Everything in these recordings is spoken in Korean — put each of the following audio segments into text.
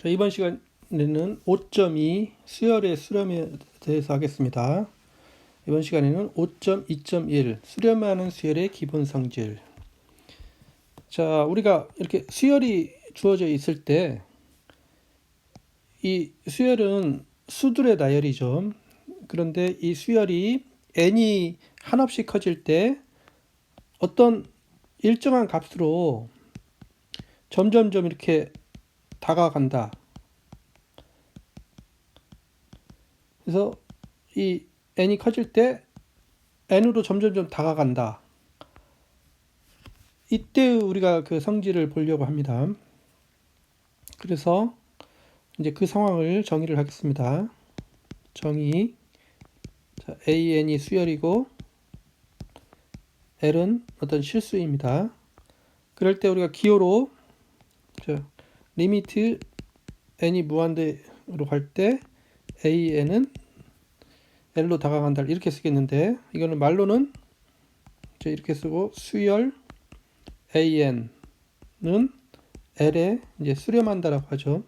자, 이번 시간에는 5.2 수열의 수렴에 대해서 하겠습니다. 이번 시간에는 5.2.1 수렴하는 수열의 기본 성질. 자, 우리가 이렇게 수열이 주어져 있을 때 이 수열은 수둘의 나열이죠. 그런데 이 수열이 n이 한없이 커질 때 어떤 일정한 값으로 점점점 이렇게 다가간다. 그래서 이 n이 커질 때 n으로 점점점 다가간다. 이때 우리가 그 성질을 보려고 합니다. 그래서 이제 그 상황을 정의를 하겠습니다. 정의. 자, an이 수열이고 l은 어떤 실수입니다. 그럴 때 우리가 기호로 리미트 n이 무한대로 갈 때 an은 l로 다가간다 이렇게 쓰겠는데, 이거는 말로는 이렇게 쓰고 수열 an은 l에 이제 수렴한다라고 하죠.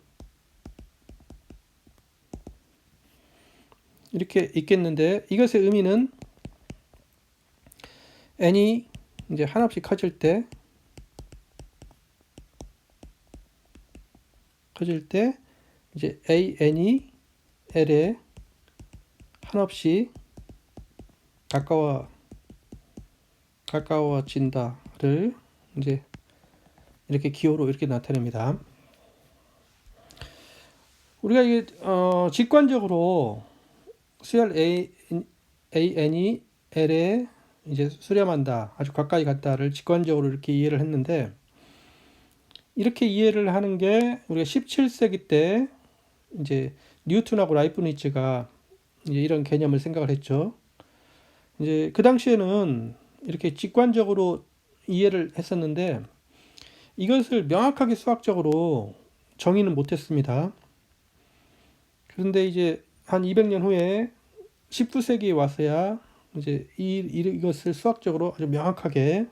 이렇게 있겠는데, 이것의 의미는 n이 이제 한없이 커질 때 이제 an이 l에 한없이 가까워진다를 이제 이렇게 기호로 이렇게 나타냅니다. 우리가 이게 직관적으로 수열 an이 l에 이제 수렴한다, 아주 가까이 갔다를 직관적으로 이렇게 이해를 했는데, 이렇게 이해를 하는 게 우리가 17세기 때 이제 뉴턴하고 라이프니츠가 이제 이런 개념을 생각을 했죠. 이제 그 당시에는 이렇게 직관적으로 이해를 했었는데 이것을 명확하게 수학적으로 정의는 못했습니다. 그런데 이제 한 200년 후에 19세기에 와서야 이제 이것을 수학적으로 아주 명확하게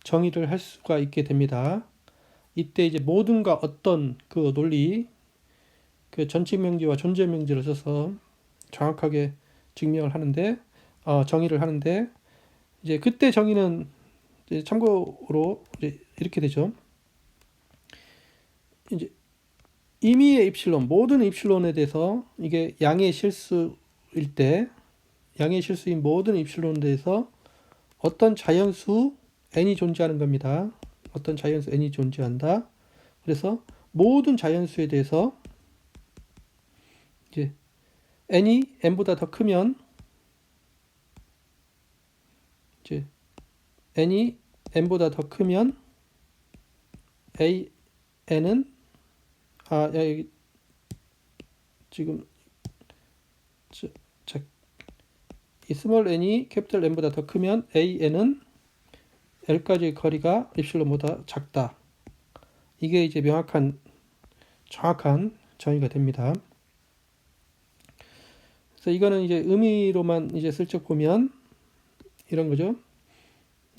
정의를 할 수가 있게 됩니다. 이때 이제 모든과 어떤 그 논리, 그 전치명제와 존재명제를 써서 정확하게 증명을 하는데, 정의를 하는데, 이제 그때 정의는 이제 참고로 이제 이렇게 되죠. 이제 임의의 입실론, 모든 입실론에 대해서 이게 양의 실수일 때, 양의 실수인 모든 입실론에 대해서 어떤 자연수 n이 존재하는 겁니다. 어떤 자연수 n이 존재한다. 그래서 모든 자연수에 대해서 이제 n이 n보다 더 크면 이제 n이 n보다 더 크면 n은 여기 지금 이 스몰 n이 캐피탈 n보다 더 크면 n은 l까지의 거리가 입실론보다 작다. 이게 이제 정확한 정의가 됩니다. 그래서 이거는 이제 의미로만 이제 슬쩍 보면 이런 거죠.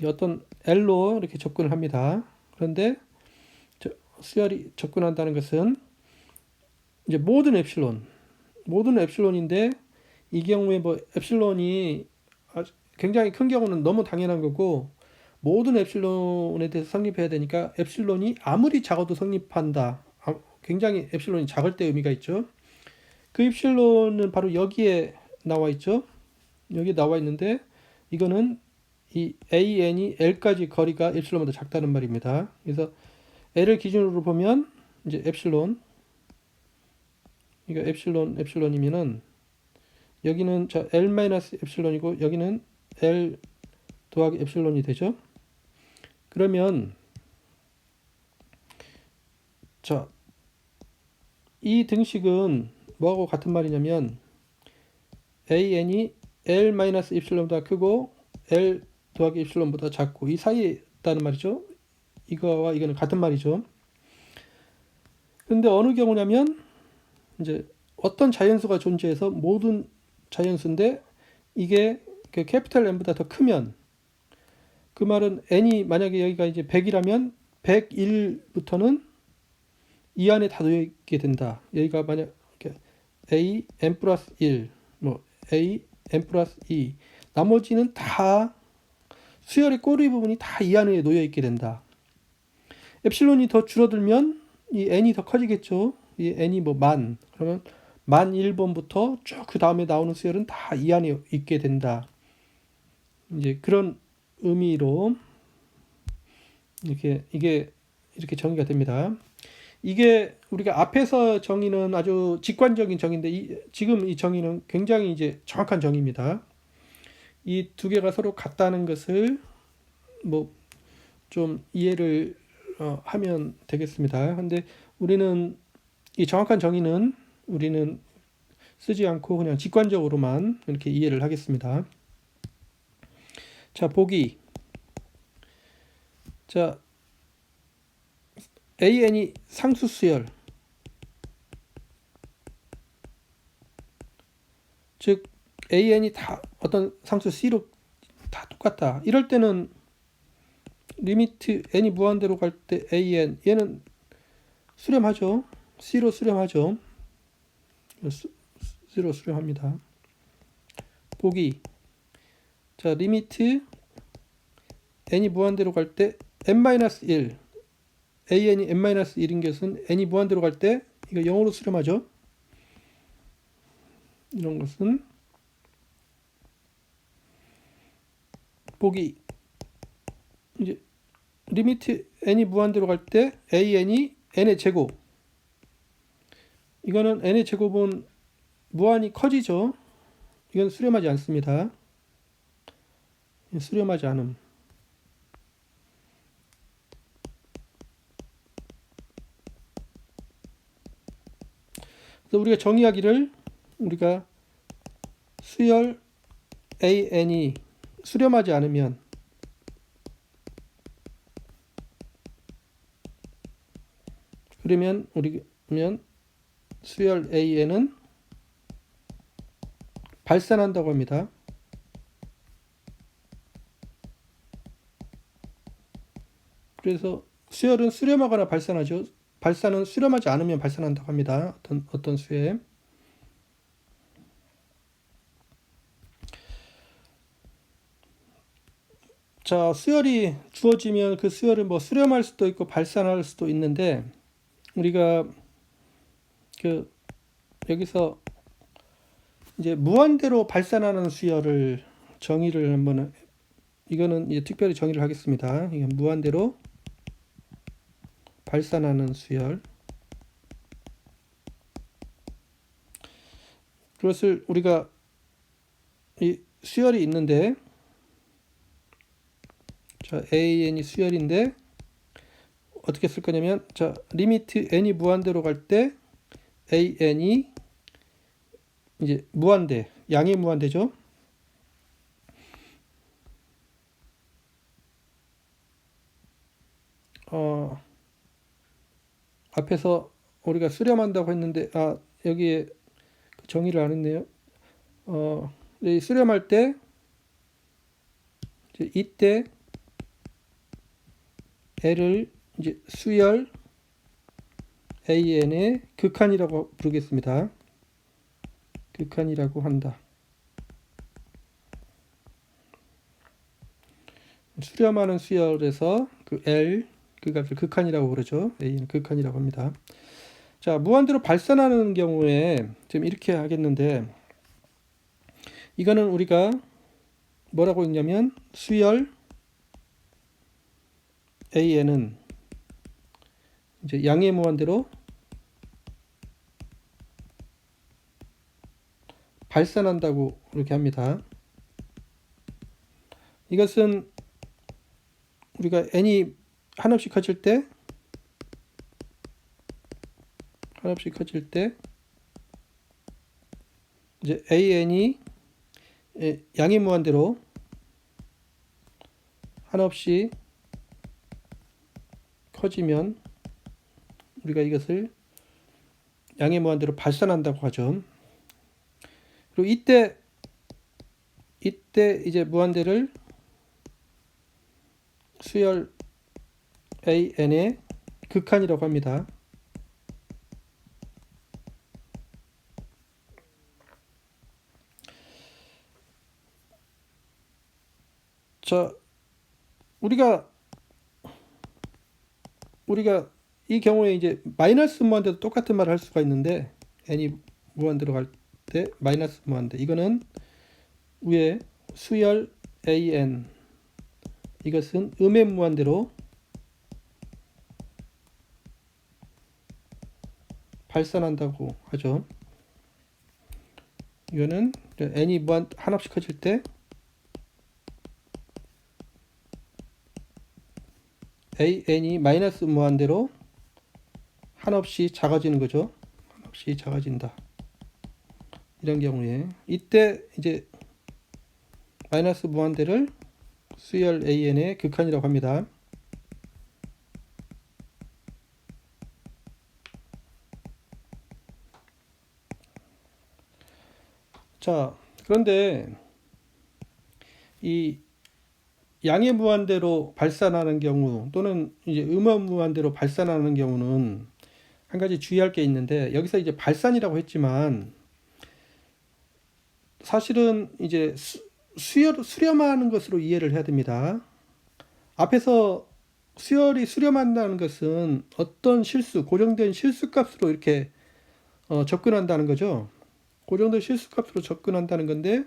어떤 L로 이렇게 접근을 합니다. 그런데 수열이 접근한다는 것은 이제 모든 엡실론인데, 이 경우에 뭐 엡실론이 굉장히 큰 경우는 너무 당연한 거고, 모든 엡실론에 대해서 성립해야 되니까 엡실론이 아무리 작아도 성립한다. 굉장히 엡실론이 작을 때 의미가 있죠. 그 엡실론은 바로 여기에 나와 있죠. 여기 나와 있는데, 이거는 이 an이 l까지 거리가 엡실론보다 작다는 말입니다. 그래서 l을 기준으로 보면 이제 엡실론, 이거 엡실론이면은 여기는 l-엡실론이고 여기는 l 더하기 엡실론이 되죠. 그러면 이 등식은 뭐하고 같은 말이냐면 an이 l-엡실론보다 크고 l 더하기 엡실론보다 작고 이 사이에 있다는 말이죠. 이거와 이거는 같은 말이죠. 그런데 어느 경우냐면 이제 어떤 자연수가 존재해서 모든 자연수인데 이게 그 캐피탈 N보다 더 크면, 그 말은 n이 만약에 여기가 이제 100이라면 101부터는 이 안에 다 놓여 있게 된다. 여기가 만약 a n 플러스 1, 뭐 a n 플러스 2, 나머지는 다 수열의 꼬리 부분이 다 이 안에 놓여 있게 된다. 엡실론이 더 줄어들면 이 n이 더 커지겠죠. 이 n이 뭐 만, 그러면 만 1번부터 쭉 그 다음에 나오는 수열은 다 이 안에 있게 된다. 이제 그런 의미로 이게 이렇게 정의가 됩니다. 이게 우리가 앞에서 정의는 아주 직관적인 정의인데 지금 이 정의는 굉장히 이제 정확한 정의입니다. 이 두 개가 서로 같다는 것을 뭐 좀 이해를 하면 되겠습니다. 근데 우리는 이 정확한 정의는 우리는 쓰지 않고 그냥 직관적으로만 이렇게 이해를 하겠습니다. 자, 보기. 자, AN이 상수 수열, 즉 AN이 다 어떤 상수 C로 다 똑같다. 이럴 때는 리미트 n이 무한대로 갈 때 AN 얘는 수렴하죠. C로 수렴하죠. C로 수렴합니다. 보기. 자, 리미트 n이 무한대로 갈 때 n-1, AN이 n-1인 것은 n이 무한대로 갈 때 이거 0으로 수렴하죠. 이런 것은 보기. 이제 리미트 n이 무한대로 갈 때 AN이 n의 제곱. 이거는 n의 제곱은 무한히 커지죠. 이건 수렴하지 않습니다. 수렴하지 않음. 그래서 우리가 정의하기를 우리가 수열 AN이 수렴하지 않으면 그러면 우리면 수열 AN은 발산한다고 합니다. 그래서 수열은 수렴하거나 발산하죠. 발산은 수렴하지 않으면 발산한다고 합니다. 어떤 수에. 자, 수열이 주어지면 그 수열을 뭐 수렴할 수도 있고 발산할 수도 있는데 우리가 여기서 이제 무한대로 발산하는 수열을 정의를 한번 이거는 이제 특별히 정의를 하겠습니다. 이건 무한대로 발산하는 수열. 그것을 우리가 이 수열이 있는데 자, AN이 수열인데 어떻게 쓸 거냐면 자, 리미트 n이 무한대로 갈 때 AN이 이제 무한대, 양의 무한대죠. 앞에서 우리가 수렴한다고 했는데 여기에 정의를 안 했네요. 수렴할 때 이때 L을 이제 수열 AN의 극한이라고 부르겠습니다. 극한이라고 한다. 수렴하는 수열에서 그 L 그 값을 극한이라고 그러죠. A는 극한이라고 합니다. 자, 무한대로 발산하는 경우에 지금 이렇게 하겠는데 이거는 우리가 뭐라고 읽냐면 수열 AN은 이제 양의 무한대로 발산한다고 이렇게 합니다. 이것은 우리가 n이 한없이 커질 때 이제 AN이 양의 무한대로 한없이 커지면 우리가 이것을 양의 무한대로 발산한다고 하죠. 그리고 이때 이제 무한대를 수열 AN의 극한이라고 합니다. 자, 우리가 이 경우에 이제 마이너스 무한대도 똑같은 말을 할 수가 있는데, n이 무한대로 갈 때 마이너스 무한대, 이거는 위에 수열 an, 이것은 음의 무한대로 발산한다고 하죠. 이거는 n이 한없이 커질 때 an이 마이너스 무한대로 한없이 작아지는 거죠. 한없이 작아진다. 이런 경우에 이때 이제 마이너스 무한대를 수열 an의 극한이라고 합니다. 자, 그런데 이 양의 무한대로 발산하는 경우 또는 이제 음의 무한대로 발산하는 경우는 한 가지 주의할 게 있는데, 여기서 이제 발산이라고 했지만 사실은 이제 수렴하는 것으로 이해를 해야 됩니다. 앞에서 수열이 수렴한다는 것은 어떤 실수, 고정된 실수값으로 이렇게 접근한다는 거죠. 고정된 실수값으로 접근한다는 건데,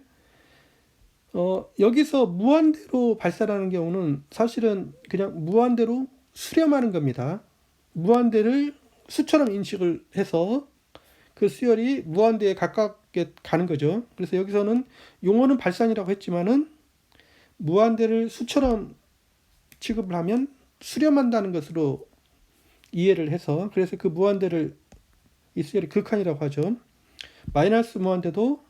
여기서 무한대로 발산하는 경우는 사실은 그냥 무한대로 수렴하는 겁니다. 무한대를 수처럼 인식을 해서 그 수열이 무한대에 가깝게 가는 거죠. 그래서 여기서는 용어는 발산이라고 했지만은 무한대를 수처럼 취급을 하면 수렴한다는 것으로 이해를 해서, 그래서 그 무한대를 이 수열이 극한이라고 하죠. 마이너스 무한대도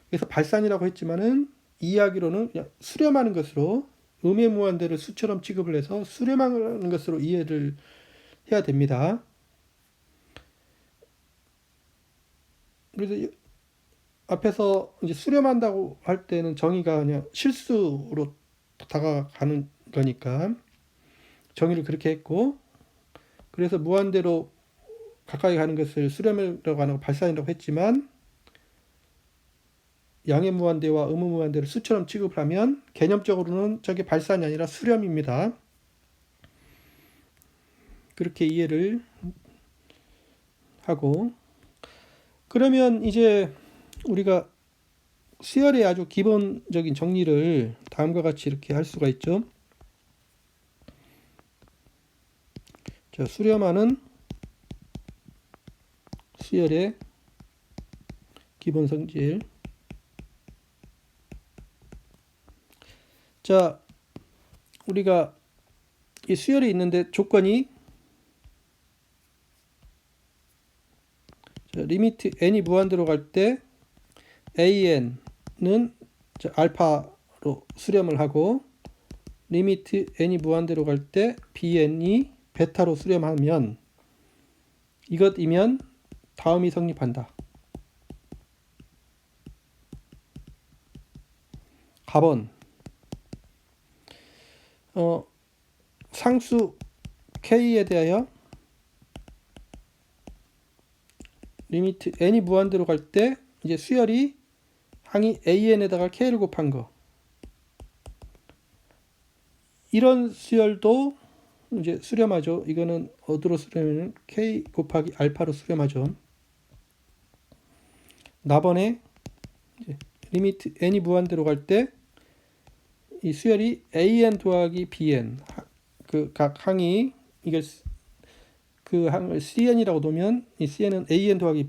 그래서 발산이라고 했지만은 이야기로는 그냥 수렴하는 것으로, 음의 무한대를 수처럼 취급을 해서 수렴하는 것으로 이해를 해야 됩니다. 그래서 앞에서 이제 수렴한다고 할 때는 정의가 그냥 실수로 다가가는 거니까 정의를 그렇게 했고, 그래서 무한대로 가까이 가는 것을 수렴이라고 하는 발산이라고 했지만, 양의 무한대와 음의 무한대를 수처럼 취급을 하면 개념적으로는 저게 발산이 아니라 수렴입니다. 그렇게 이해를 하고, 그러면 이제 우리가 수열의 아주 기본적인 정리를 다음과 같이 이렇게 할 수가 있죠. 자, 수렴하는 수열의 기본 성질. 자, 우리가 이 수열이 있는데 조건이, 자, 리미트 n이 무한대로 갈 때 an은 알파로 수렴을 하고, 리미트 n이 무한대로 갈 때 bn이 베타로 수렴하면, 이것이면 다음이 성립한다. 가번, 상수 k에 대하여 리미트 n이 무한대로 갈 때 이제 수열이 항이 an에다가 k를 곱한 거, 이런 수열도 이제 수렴하죠. 이거는 어디로 수렴하면 k 곱하기 알파로 수렴하죠. 나번에 리미트 n이 무한대로 갈 때 이 수열이 an 더하기 bn, 그 각 항이 이걸 그 항을 cn이라고 놓으면 이 cn은 an 더하기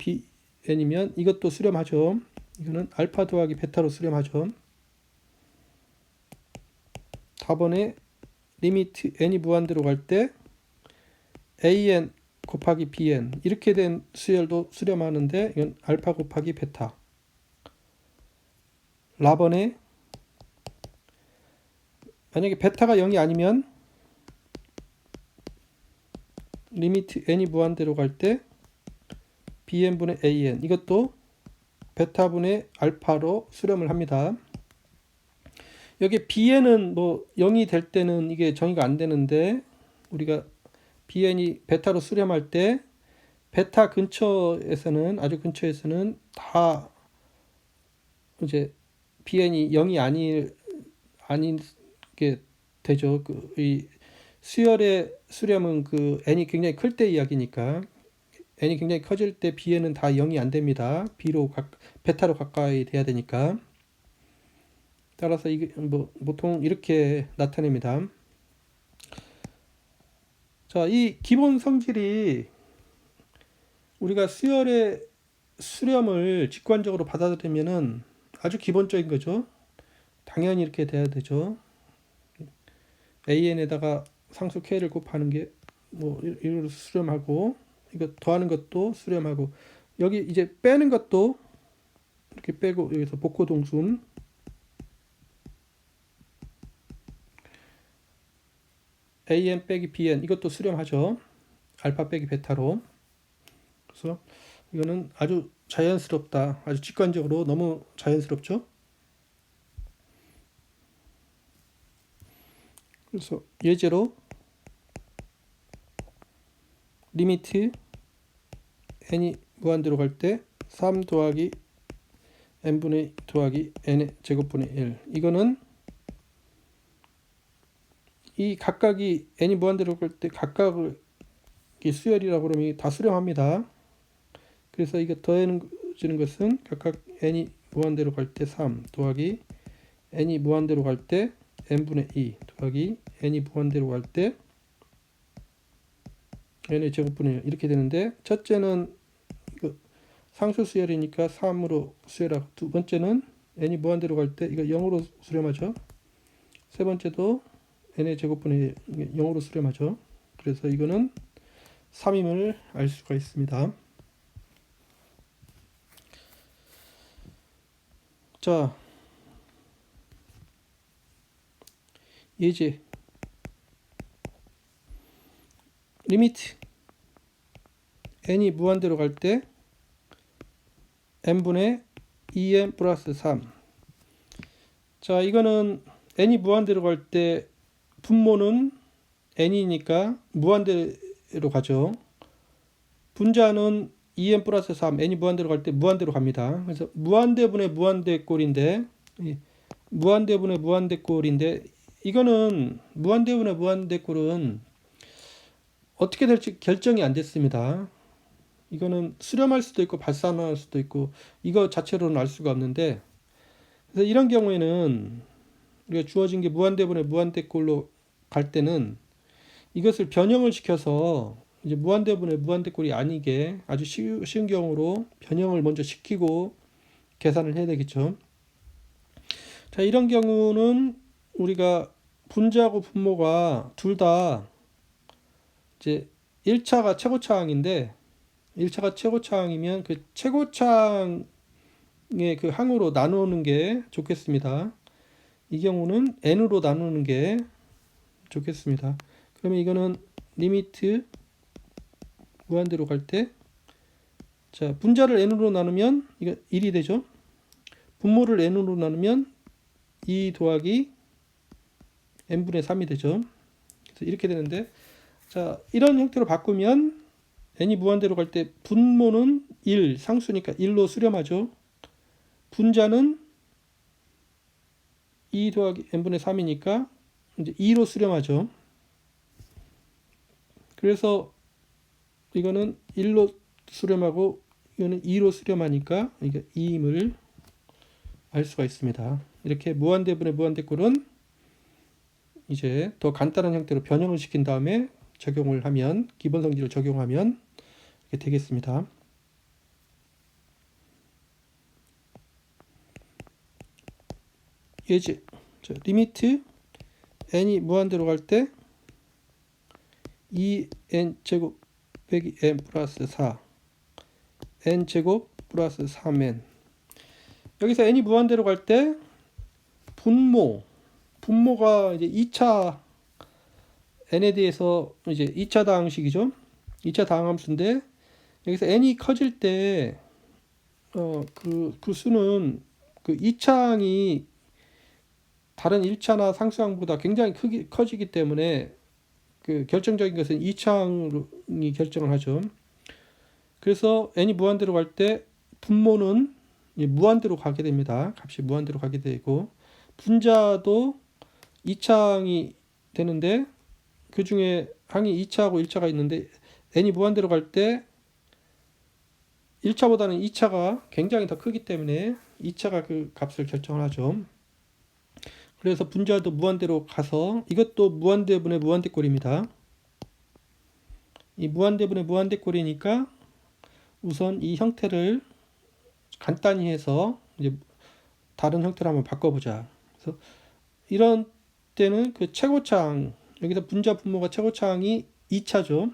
bn이면 이것도 수렴하죠. 이거는 알파 더하기 베타로 수렴하죠. 다번에 리미트 n이 무한대로 갈 때 an 곱하기 bn, 이렇게 된 수열도 수렴하는데 이건 알파 곱하기 베타. 라번에 만약에 베타가 0이 아니면 리미트 n이 무한대로 갈 때 bn분의 an, 이것도 베타분의 알파로 수렴을 합니다. 여기 bn은 뭐 0이 될 때는 이게 정의가 안 되는데, 우리가 bn이 베타로 수렴할 때 베타 근처에서는, 아주 근처에서는 다 이제 bn이 0이 아닌 게 되죠. 이 수열의 수렴은 n이 굉장히 클 때 이야기니까 n이 굉장히 커질 때 b에는 다 0이 안 됩니다. 베타로 가까이 돼야 되니까. 따라서 이게 보통 이렇게 나타냅니다. 자, 이 기본 성질이 우리가 수열의 수렴을 직관적으로 받아들이면은 아주 기본적인 거죠. 당연히 이렇게 돼야 되죠. an에다가 상수 k를 곱하는 게 이걸 수렴하고, 이거 더하는 것도 수렴하고, 여기 이제 빼는 것도 이렇게 빼고, 여기서 복호동순 an 빼기 bn 이것도 수렴하죠. 알파 빼기 베타로. 그래서 이거는 아주 자연스럽다. 아주 직관적으로 너무 자연스럽죠. 그래서 예제로 리미트 n이 무한대로 갈 때 3 더하기 n분의 더하기 n의 제곱분의 1. 이거는 이 각각이 n이 무한대로 갈 때 각각이 수열이라고 그러면 다 수렴합니다. 그래서 이거 더해지는 것은 각각 n이 무한대로 갈 때 3 더하기 n이 무한대로 갈 때 n분의 2 더하기 n이 무한대로 갈 때 n의 제곱분의 1 이렇게 되는데, 첫째는 상수 수열이니까 3으로 수열하고, 두 번째는 n이 무한대로 갈 때 이거 0으로 수렴하죠. 세 번째도 n의 제곱분의 1 0으로 수렴하죠. 그래서 이거는 3임을 알 수가 있습니다. 자, 예제 리미트 n이 무한대로 갈 때 n분의 2n 플러스 3. 자, 이거는 n이 무한대로 갈 때 분모는 n이니까 무한대로 가죠. 분자는 2n 플러스 3, n이 무한대로 갈 때 무한대로 갑니다. 그래서 무한대분의 무한대꼴인데, 무한대분의 무한대꼴인데, 이거는 무한대분의 무한대꼴은 어떻게 될지 결정이 안 됐습니다. 이거는 수렴할 수도 있고 발산할 수도 있고 이거 자체로는 알 수가 없는데, 그래서 이런 경우에는 우리가 주어진 게 무한대분의 무한대꼴로 갈 때는 이것을 변형을 시켜서 이제 무한대분의 무한대꼴이 아니게 아주 쉬운 경우로 변형을 먼저 시키고 계산을 해야 되겠죠. 자, 이런 경우는 우리가 분자하고 분모가 둘 다 이제 1차가 최고차항인데, 1차가 최고차항이면 그 최고차항의 그 항으로 나누는 게 좋겠습니다. 이 경우는 n으로 나누는 게 좋겠습니다. 그러면 이거는 리미트 무한대로 갈 때, 자, 분자를 n으로 나누면 이거 1이 되죠. 분모를 n으로 나누면 2 더하기 n분의 3이 되죠. 그래서 이렇게 되는데, 자, 이런 형태로 바꾸면 n이 무한대로 갈 때 분모는 1, 상수니까 1로 수렴하죠. 분자는 2 더하기 n분의 3이니까 이제 2로 수렴하죠. 그래서 이거는 1로 수렴하고 이거는 2로 수렴하니까 이게 2임을 알 수가 있습니다. 이렇게 무한대분의 무한대꼴은 이제 더 간단한 형태로 변형을 시킨 다음에 적용을 하면, 기본 성질을 적용하면 이렇게 되겠습니다. 예제, 리미트 n이 무한대로 갈 때 2n 제곱 빼기 n 플러스 4 n 제곱 플러스 3n. 여기서 n이 무한대로 갈 때 분모가 이제 2차 n에 대해서 이제 2차 다항식이죠. 2차 다항함수인데, 여기서 n이 커질 때 그 수는 그 2차항이 다른 1차나 상수항보다 굉장히 커지기 때문에 그 결정적인 것은 2차항이 결정을 하죠. 그래서 n이 무한대로 갈 때 분모는 무한대로 가게 됩니다. 값이 무한대로 가게 되고, 분자도 2차 항이 되는데 그 중에 항이 2차하고 1차가 있는데 n이 무한대로 갈 때 1차보다는 2차가 굉장히 더 크기 때문에 2차가 그 값을 결정을 하죠. 그래서 분자도 무한대로 가서 이것도 무한대분의 무한대꼴입니다. 이 무한대분의 무한대꼴이니까 우선 이 형태를 간단히 해서 이제 다른 형태로 한번 바꿔보자. 그래서 이런 때는 그 최고차항, 여기서 분자 분모가 최고차항이 2차죠.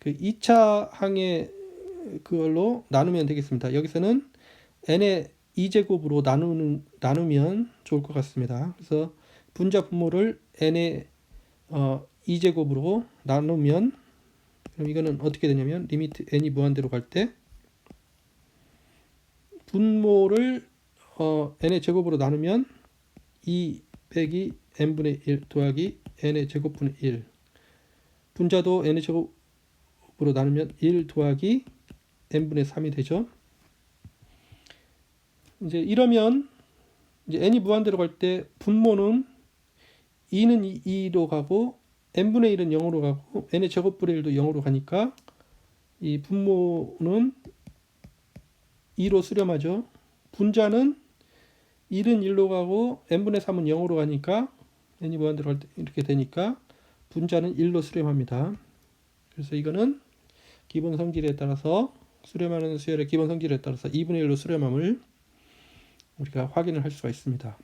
그 2차 항의 그걸로 나누면 되겠습니다. 여기서는 n의 2제곱으로 나누면 좋을 것 같습니다. 그래서 분자 분모를 n의 2제곱으로 나누면, 그럼 이거는 어떻게 되냐면 리미트 n이 무한대로 갈 때 분모를 n의 제곱으로 나누면 2 빼기 n분의 1 더하기 n의 제곱분의 1, 분자도 n의 제곱으로 나누면 1 더하기 n분의 3이 되죠. 이제 이러면 이제 n이 무한대로 갈 때 분모는 2는 2로 가고 n분의 1은 0으로 가고 n의 제곱분의 1도 0으로 가니까 이 분모는 2로 수렴하죠. 분자는 1은 1로 가고 n분의 3은 0으로 가니까 n이 무한대로 갈 때 이렇게 되니까 분자는 1로 수렴합니다. 그래서 이거는 기본 성질에 따라서 수렴하는 수열의 기본 성질에 따라서 2분의 1로 수렴함을 우리가 확인을 할 수가 있습니다.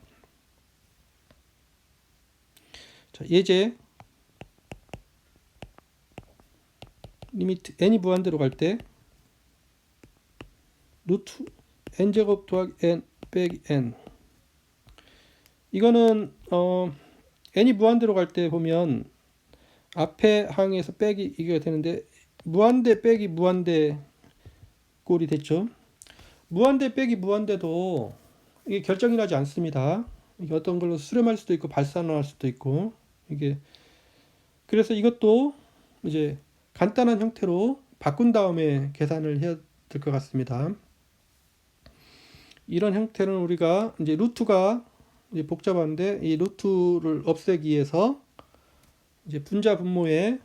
자, 예제 리미트 n이 무한대로 갈 때 루트 n제곱 더하기 n 빼기 n, 이거는 n이 무한대로 갈 때 보면 앞에 항에서 빼기 이게 되는데 무한대 빼기 무한대 꼴이 됐죠. 무한대 빼기 무한대도 이게 결정이 나지 않습니다. 이게 어떤 걸로 수렴할 수도 있고 발산할 수도 있고, 이게 그래서 이것도 이제 간단한 형태로 바꾼 다음에 계산을 해야 될 것 같습니다. 이런 형태는 우리가 이제 루트가 이제 복잡한데 이 루트를 없애기 위해서 이제 분자 분모에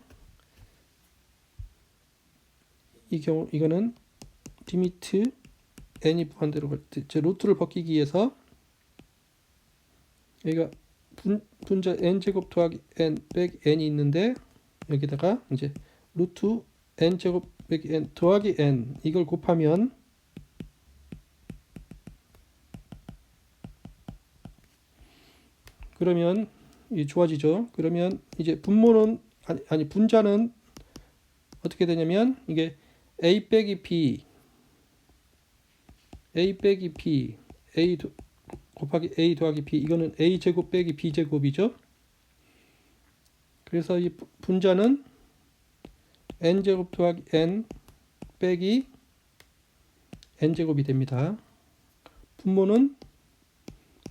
이 경우 이거는 리미트 n이 무한대로 갈 때 제 루트를 벗기기 위해서 여기가 분자 n제곱 더하기 n 빼기 n이 있는데 여기다가 이제 루트 n제곱 빼기 n 더하기 n 이걸 곱하면 그러면 이 좋아지죠. 그러면 이제 분모는 아니 분자는 어떻게 되냐면 이게 a 빼기 b a 빼기 b a 곱하기 a 더하기 b, 이거는 a 제곱 빼기 b 제곱이죠. 그래서 이 분자는 n 제곱 더하기 n 빼기 n 제곱이 됩니다. 분모는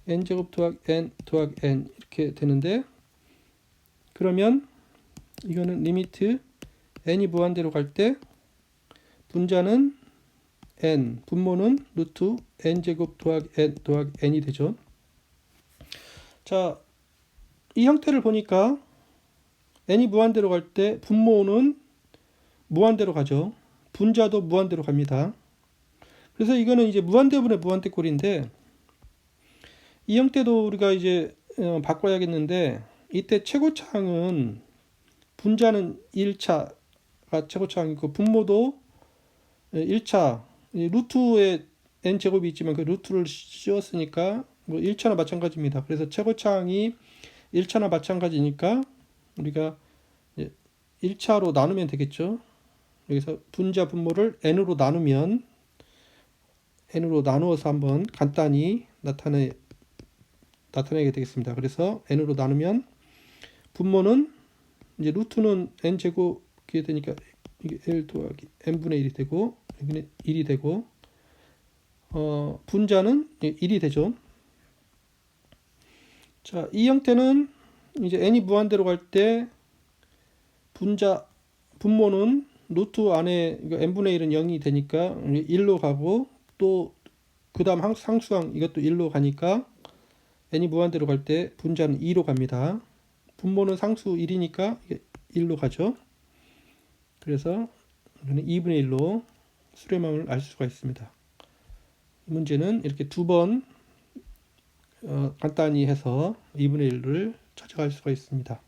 n 제곱 더하기 n 더하기 n 이렇게 되는데, 그러면 이거는 리미트 n이 무한대로 갈 때 분자는 n, 분모는 루트 n 제곱 더하기 n 더하기 n이 되죠. 자, 이 형태를 보니까 n이 무한대로 갈 때 분모는 무한대로 가죠. 분자도 무한대로 갑니다. 그래서 이거는 이제 무한대분의 무한대꼴인데 이 형태도 우리가 이제 바꿔야겠는데, 이때 최고차항은 분자는 1차가 최고차항이고 분모도 1차 루트에 n 제곱이 있지만 그 루트를 씌웠으니까 뭐 1차나 마찬가지입니다. 그래서 최고차항이 1차나 마찬가지니까 우리가 1차로 나누면 되겠죠. 여기서 분자 분모를 n으로 나누면 n으로 나누어서 한번 간단히 나타내게 되겠습니다. 그래서 n으로 나누면 분모는 이제 루트는 n 제곱이 되니까 이게 l 더하기 n분의 1이 되고 여기는 1이 되고 분자는 1이 되죠. 자, 이 형태는 이제 n이 무한대로 갈 때 분모는 루트 안에 n분의 1은 0이 되니까 1로 가고 또 그 다음 상수항 이것도 1로 가니까 n이 무한대로 갈 때 분자는 2로 갑니다. 분모는 상수 1이니까 1로 가죠. 그래서 이거는 2분의 1로 수렴함을 알 수가 있습니다. 이 문제는 이렇게 두 번 간단히 해서 2분의 1을 찾아갈 수가 있습니다.